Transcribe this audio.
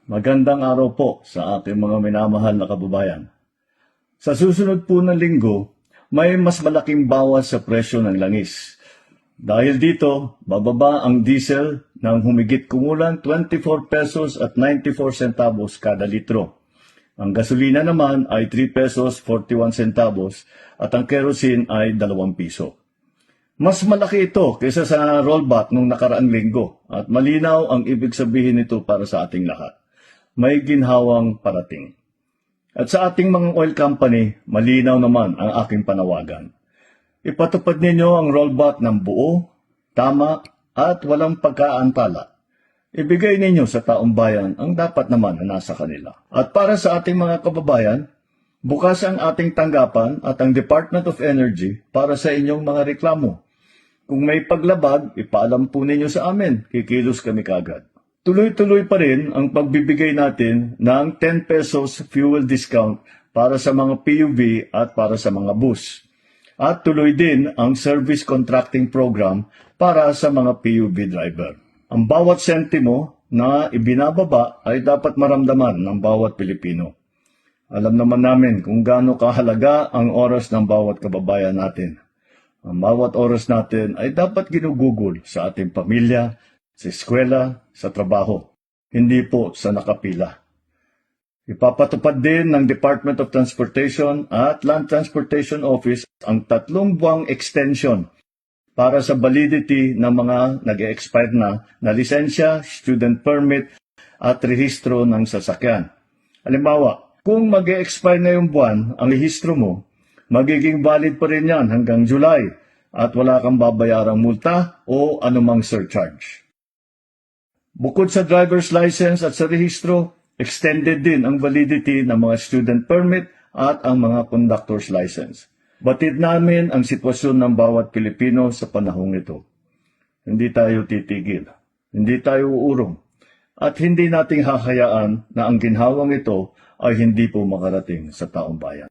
Magandang araw po sa ating mga minamahal na kababayan. Sa susunod po na linggo, may mas malaking bawas sa presyo ng langis. Dahil dito, bababa ang diesel ng humigit kumulang 24 pesos at 94 centavos kada litro. Ang gasolina naman ay 3 pesos 41 centavos at ang kerosene ay 2 piso. Mas malaki ito kaysa sa rollback nung nakaraang linggo at malinaw ang ibig sabihin nito para sa ating lahat. May ginhawang parating. At sa ating mga oil company, malinaw naman ang aking panawagan. Ipatupad ninyo ang rollback ng buo, tama, at walang pagkaantala. Ibigay ninyo sa taong bayan ang dapat naman na nasa kanila. At para sa ating mga kababayan, bukas ang ating tanggapan at ang Department of Energy para sa inyong mga reklamo. Kung may paglabag, ipaalam po ninyo sa amin, kikilos kami kagad. Tuloy-tuloy pa rin ang pagbibigay natin ng 10 pesos fuel discount para sa mga PUV at para sa mga bus. At tuloy din ang service contracting program para sa mga PUV driver. Ang bawat sentimo na ibinababa ay dapat maramdaman ng bawat Pilipino. Alam naman namin kung gaano kahalaga ang oras ng bawat kababayan natin. Ang bawat oras natin ay dapat ginugugol sa ating pamilya, sa eskwela, sa trabaho, hindi po sa nakapila. Ipapatupad din ng Department of Transportation at Land Transportation Office ang 3 buwang extension para sa validity ng mga nag-expire na lisensya, student permit at rehistro ng sasakyan. Halimbawa, kung mag-expire na yung buwan ang rehistro mo, magiging valid pa rin yan hanggang July at wala kang babayarang multa o anumang surcharge. Bukod sa driver's license at sa rehistro, extended din ang validity ng mga student permit at ang mga conductor's license. Batid namin ang sitwasyon ng bawat Pilipino sa panahong ito. Hindi tayo titigil, hindi tayo uurong, at hindi nating hahayaan na ang ginhawang ito ay hindi po makarating sa taong bayan.